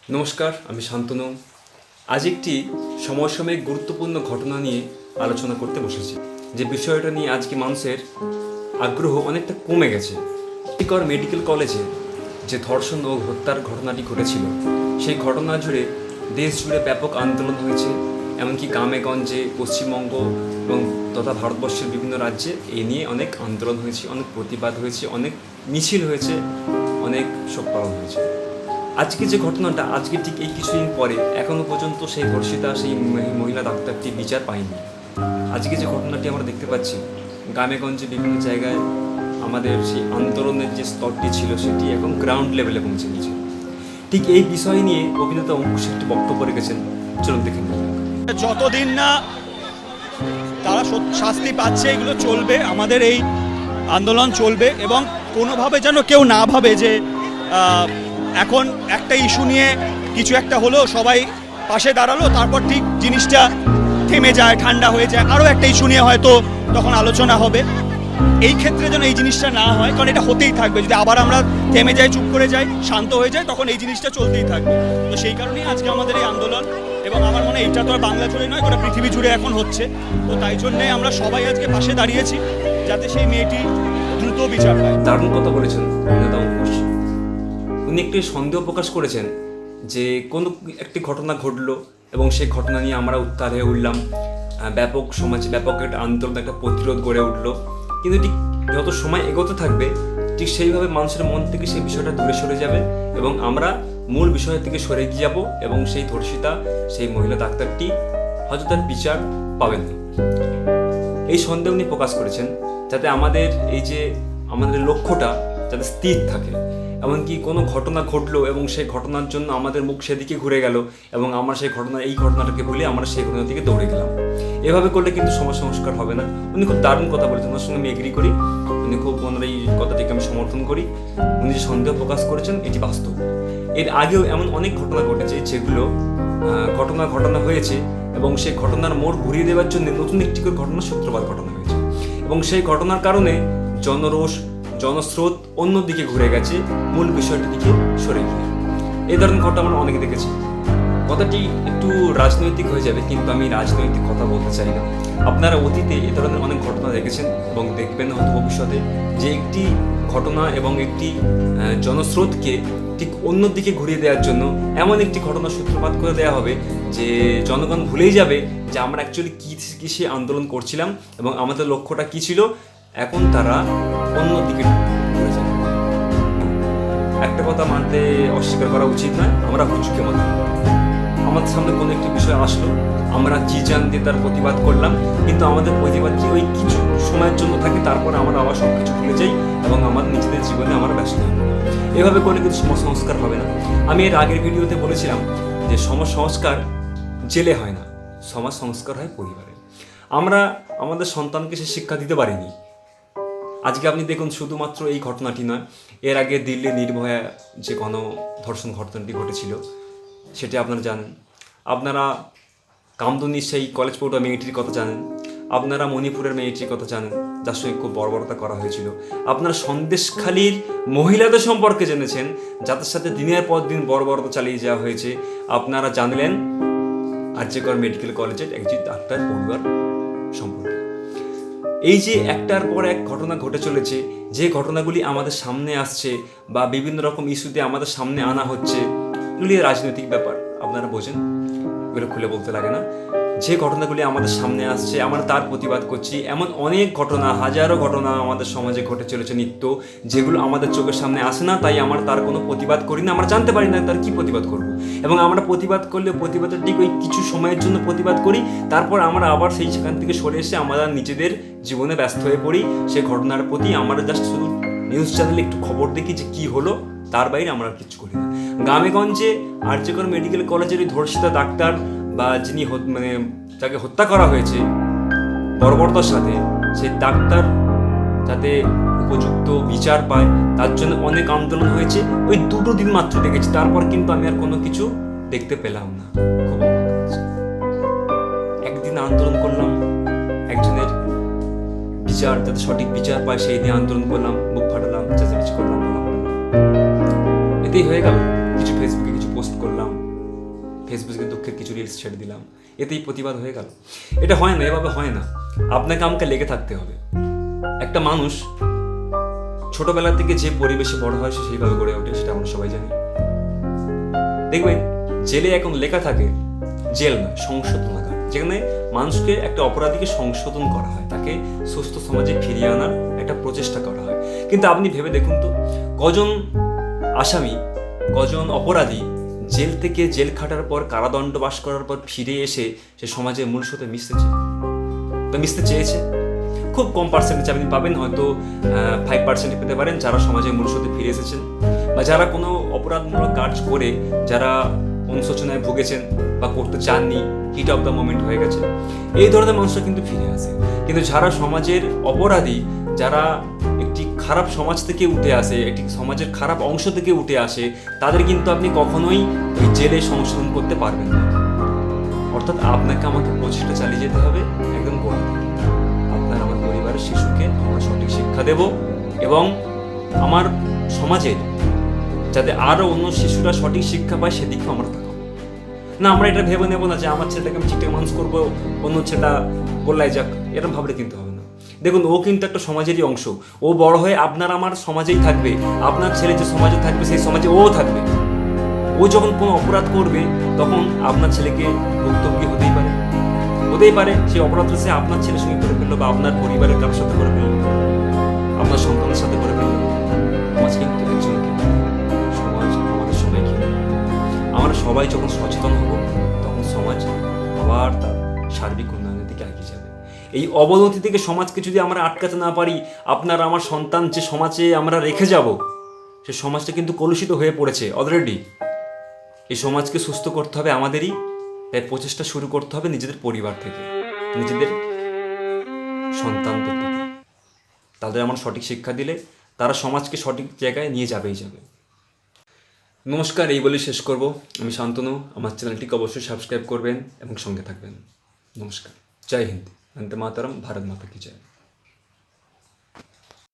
নমস্কার, আমি শান্তনু। আজ একটি সমসাময়িক গুরুত্বপূর্ণ ঘটনা নিয়ে আলোচনা করতে বসেছি। যে বিষয়টা নিয়ে আজকে মানুষের আগ্রহ অনেকটা কমে গেছে। মেডিকেল কলেজে যে ধর্ষণ ও হত্যার ঘটনাটি ঘটেছিল, সেই ঘটনা জুড়ে দেশ জুড়ে ব্যাপক আন্দোলন হয়েছে। এমনকি গ্রামে গঞ্জে, পশ্চিমবঙ্গ এবং তথা ভারতবর্ষের বিভিন্ন রাজ্যে এ নিয়ে অনেক আন্দোলন হয়েছে, অনেক প্রতিবাদ হয়েছে, অনেক মিছিল হয়েছে, অনেক শোক পালন হয়েছে। আজকে যে ঘটনাটা, আজকে ঠিক এই কিছুদিন পরে এখনও পর্যন্ত সেই ধর্ষিতা, সেই মহিলা ডাক্তারটি বিচার পায়নি। আজকে যে ঘটনাটি আমরা দেখতে পাচ্ছি, গ্রামেগঞ্জে বিভিন্ন জায়গায় আমাদের সেই আন্দোলনের যে স্তরটি ছিল সেটি এখন গ্রাউন্ড লেভেলে পৌঁছে গেছে। ঠিক এই বিষয় নিয়ে অভিনেতা অঙ্কুশ একটি বক্তব্য রেখেছেন, চলুন দেখে নিন। যতদিন না তারা শাস্তি পাচ্ছে এগুলো চলবে, আমাদের এই আন্দোলন চলবে। এবং কোনোভাবে যেন কেউ না ভাবে যে এখন একটা ইস্যু নিয়ে কিছু একটা হলো, সবাই পাশে দাঁড়ালো, তারপর ঠিক জিনিসটা থেমে যায়, ঠান্ডা হয়ে যায়, আরও একটা ইস্যু নিয়ে হয়তো তখন আলোচনা হবে। এই ক্ষেত্রে যেন এই জিনিসটা না হয়, কারণ এটা হতেই থাকবে। যদি আবার আমরা থেমে যাই, চুপ করে যাই, শান্ত হয়ে যায়, তখন এই জিনিসটা চলতেই থাকবে। তো সেই কারণেই আজকে আমাদের এই আন্দোলন। এবং আমার মনে হয় এটা তো আর বাংলা জুড়ে নয়, গোটা পৃথিবী জুড়ে এখন হচ্ছে। তো তাই জন্যে আমরা সবাই আজকে পাশে দাঁড়িয়েছি, যাতে সেই মেয়েটি দ্রুত বিচার পায়। দারুণ কথা বলেছেন অভিনেতা অঙ্কুশ। উনি একটি সন্দেহ প্রকাশ করেছেন যে কোনো একটি ঘটনা ঘটলো এবং সেই ঘটনা নিয়ে আমরা উত্তাল হয়ে উঠলাম, ব্যাপক সমাজে ব্যাপক একটা আন্দোলন, একটা প্রতিরোধ গড়ে উঠলো। কিন্তু ঠিক যত সময় এগোতে থাকবে, ঠিক সেইভাবে মানুষের মন থেকে সেই বিষয়টা দূরে সরে যাবে এবং আমরা মূল বিষয় থেকে সরে গিয়ে যাবো এবং সেই ধর্ষিতা, সেই মহিলা ডাক্তারটি হয়তো তার বিচার পাবেন না। এই সন্দেহ উনি প্রকাশ করেছেন, যাতে আমাদের এই যে আমাদের লক্ষ্যটা যাতে স্থির থাকে। এমনকি কোনো ঘটনা ঘটলো এবং সেই ঘটনার জন্য আমাদের মুখ সেদিকে ঘুরে গেল এবং আমরা সেই এই ঘটনাটাকে ভুলে আমরা সেই ঘটনা থেকে দৌড়ে গেলাম। এভাবে করলে কিন্তু সমাজ সংস্কার হবে না। উনি খুব দারুণ কথা বলেছেন, ওনার সঙ্গে আমি এগ্রি করি। ওনার এই কথাটিকে আমি সমর্থন করি। উনি যে সন্দেহ প্রকাশ করেছেন এটি বাস্তব। এর আগেও এমন অনেক ঘটনা ঘটেছে যেগুলো ঘটনা হয়েছে এবং সেই ঘটনার মোড় ঘুরিয়ে দেওয়ার জন্য নতুন একটি করে ঘটনার সূত্রপাত ঘটানো হয়েছে এবং সেই ঘটনার কারণে জনরোষ, জনস্রোত অন্যদিকে ঘুরে গেছে, মূল বিষয়টির দিকে সরে গিয়ে। এই ধরনের ঘটনা আমরা অনেকে দেখেছি। কথাটি একটু রাজনৈতিক হয়ে যাবে, কিন্তু আমি রাজনৈতিক কথা বলতে চাই না। আপনারা অতীতে এ ধরনের অনেক ঘটনা দেখেছেন এবং দেখবেন হয়তো ভবিষ্যতে, যে একটি ঘটনা এবং একটি জনস্রোতকে ঠিক অন্যদিকে ঘুরিয়ে দেওয়ার জন্য এমন একটি ঘটনার সূত্রপাত করে দেওয়া হবে যে জনগণ ভুলেই যাবে যে আমরা অ্যাকচুয়ালি কিসে আন্দোলন করছিলাম এবং আমাদের লক্ষ্যটা কী ছিল। এখন তারা অন্যদিকে ঘুরে যাবে। একটা কথা মানতে অস্বীকার করা উচিত নয়, আমরা হুজুকে মতো আমাদের সামনে কোনো একটি বিষয় আসলো, আমরা জি জান দিয়ে তার প্রতিবাদ করলাম, কিন্তু আমাদের প্রতিবাদটি ওই কিছু সময়ের জন্য থাকে, তারপরে আমরা আবার সব কিছু ভুলে যাই এবং আমাদের নিজেদের জীবনে আমরা ব্যস্ত হই। এভাবে করলে কিন্তু সমাজ সংস্কার হবে না। আমি এর আগের ভিডিওতে বলেছিলাম যে সমাজ সংস্কার জেলে হয় না, সমাজ সংস্কার হয় পরিবারে। আমরা আমাদের সন্তানকে সে শিক্ষা দিতে পারিনি। আজকে আপনি দেখুন, শুধুমাত্র এই ঘটনাটি নয়, এর আগে দিল্লি নির্ভয়া যে গণধর্ষণ ঘটনাটি ঘটেছিল সেটি আপনারা জানেন। আপনারা কামদুনির সেই কলেজ পড়ুয়া মেয়েটির কথা জানেন। আপনারা মণিপুরের মেয়েটির কথা জানেন, যার সঙ্গে খুব বর্বরতা করা হয়েছিল। আপনারা সন্দেশখালীর মহিলাদের সম্পর্কে জেনেছেন, যাদের সাথে দিনের পর দিন বর্বরতা চালিয়ে যাওয়া হয়েছে। আপনারা জানলেন আরজিকর মেডিকেল কলেজের একজন ডাক্তার পড়ুয়ার সম্পর্কে। এই যে একটার পর এক ঘটনা ঘটে চলেছে, যে ঘটনাগুলি আমাদের সামনে আসছে বা বিভিন্ন রকম ইস্যুতে আমাদের সামনে আনা হচ্ছে, এগুলি রাজনৈতিক ব্যাপার, আপনারা বোঝেন, এগুলো খুলে বলতে লাগে না। যে ঘটনাগুলি আমাদের সামনে আসছে আমরা তার প্রতিবাদ করছি। এমন অনেক ঘটনা, হাজারো ঘটনা আমাদের সমাজে ঘটে চলেছে নিত্য, যেগুলো আমাদের চোখের সামনে আসে না, তাই আমরা তার কোনো প্রতিবাদ করি না। আমরা জানতে পারি না তার কি প্রতিবাদ করব, এবং আমরা প্রতিবাদ করলে প্রতিবাদের ঠিক ওই কিছু সময়ের জন্য প্রতিবাদ করি, তারপর আমরা আবার সেখান থেকে সরে এসে আমরা নিজেদের জীবনে ব্যস্ত হয়ে পড়ি। সেই ঘটনার প্রতি আমরা জাস্ট শুধু নিউজ চ্যানেলে একটু খবর দেখি যে কী হলো, তার বাইরে আমরা আর কিছু করি না। গ্রামেগঞ্জে আরজিকর মেডিকেল কলেজের ওই ধর্ষিতা ডাক্তার বা যিনি যাকে হত্যা করা হয়েছে বর্বরতার সাথে, সেই ডাক্তার যাতে উপযুক্ত বিচার পায় তার জন্য অনেক আন্দোলন হয়েছে। ওই 2 দিন মাত্র দেখেছি, তারপর কিন্তু আমি আর কোনো কিছু দেখতে পেলাম না। খুব একদিন আন্দোলন করলাম একজনের বিচার যাতে সঠিক বিচার পায়, সেই দিয়ে আন্দোলন করলাম, বুক ফাটালাম, চেঁচামেচি করলাম, এতেই হয়ে গেল। কিছু ফেসবুকে কিছু পোস্ট করলাম, ফেসবুকে দুঃখের কিছু রিলস ছেড়ে দিলাম, এতেই প্রতিবাদ হয়ে গেল। এটা হয় না, এভাবে হয় না। আপনাকে আমাকে লেগে থাকতে হবে। একটা মানুষ ছোটবেলা থেকে যে পরিবেশে বড় হয় সে সেইভাবে গড়ে ওঠে, সেটা আমরা সবাই জানি। দেখবেন জেলে এখন লেখা থাকে, জেল নয় সংশোধনাগার, যেখানে মানুষকে, একটা অপরাধীকে সংশোধন করা হয়, তাকে সুস্থ সমাজে ফিরিয়ে আনার একটা প্রচেষ্টা করা হয়। কিন্তু আপনি ভেবে দেখুন তো, কজন আসামি, কজন অপরাধী জেল থেকে জেল খাটার পর, কারাদণ্ড বাস করার পর ফিরে এসে সে সমাজের মূল স্রোতে মিশতে চেয়েছে? খুব কম পার্সেন্টেজ আপনি পাবেন, হয়তো 5% পেতে পারেন যারা সমাজের মূল স্রোতে ফিরে এসেছেন, বা যারা কোনো অপরাধমূলক কাজ করে যারা অনুশোচনায় ভুগেছেন বা করতে চাননি, হিট অফ দ্য মোমেন্ট হয়ে গেছে, এই ধরনের মানুষরা কিন্তু ফিরে আসে। কিন্তু যারা সমাজের অপরাধী, যারা একটি খারাপ সমাজ থেকে উঠে আসে, একটি সমাজের খারাপ অংশ থেকে উঠে আসে, তাদের কিন্তু আপনি কখনোই ওই জেলে সংশোধন করতে পারবেন না। অর্থাৎ আপনাকে আমাকে প্রচেষ্টা চালিয়ে যেতে হবে একদম গোড়া থেকে। আপনার আমার পরিবারের শিশুকে আমরা সঠিক শিক্ষা দেব, এবং আমার সমাজের যাতে আরও অন্য শিশুরা সঠিক শিক্ষা পায় সেদিকেও আমরা থাকবো না। আমরা এটা ভেবে নেবো না যে আমার ছেলেটাকে আমি ঠিকঠাক মানুষ করবো, অন্য ছেলেটা গোল্লায় যাক, এরকম ভাবলে কিন্তু হবে না। দেখুন, ও কিন্তু একটা সমাজেরই অংশ। ও বড় হয়ে আপনার আমার সমাজেই থাকবে, আপনার ছেলে যে সমাজে থাকবে সেই সমাজে ও থাকবে। ও যখন কোনো অপরাধ করবে তখন আপনার ছেলেকে ভুক্তভোগী হতেই পারে সেই অপরাধটা সে আপনার ছেলের সঙ্গে করে ফেললো, বা আপনার পরিবারের কারোর সাথে করে ফেললো, আপনার সন্তানের সাথে করে ফেললো। সমাজ কিন্তু একজনকে, সমাজ আমাদের সবাইকে। আমরা সবাই যখন সচেতন হব তখন সমাজ আবার তার সার্বিক উন্নয়নের দিকে এগিয়ে যাবে। এই অবনতি থেকে সমাজকে যদি আমরা আটকাতে না পারি, আপনার আমার সন্তান যে সমাজে আমরা রেখে যাব, সে সমাজটা কিন্তু কলুষিত হয়ে পড়েছে অলরেডি। এই সমাজকে সুস্থ করতে হবে আমাদেরই, তাই প্রচেষ্টা শুরু করতে হবে নিজেদের পরিবার থেকে, নিজেদের সন্তানদের থেকে। তাদের আমরা সঠিক শিক্ষা দিলে তারা সমাজকে সঠিক জায়গায় নিয়ে যাবে। নমস্কার, এই বলে শেষ করব। আমি শান্তনু। আমার চ্যানেলটিকে অবশ্যই সাবস্ক্রাইব করবেন এবং সঙ্গে থাকবেন। নমস্কার, জয় হিন্দ, বন্দে মাতরম, ভারত মাতা কি জয়।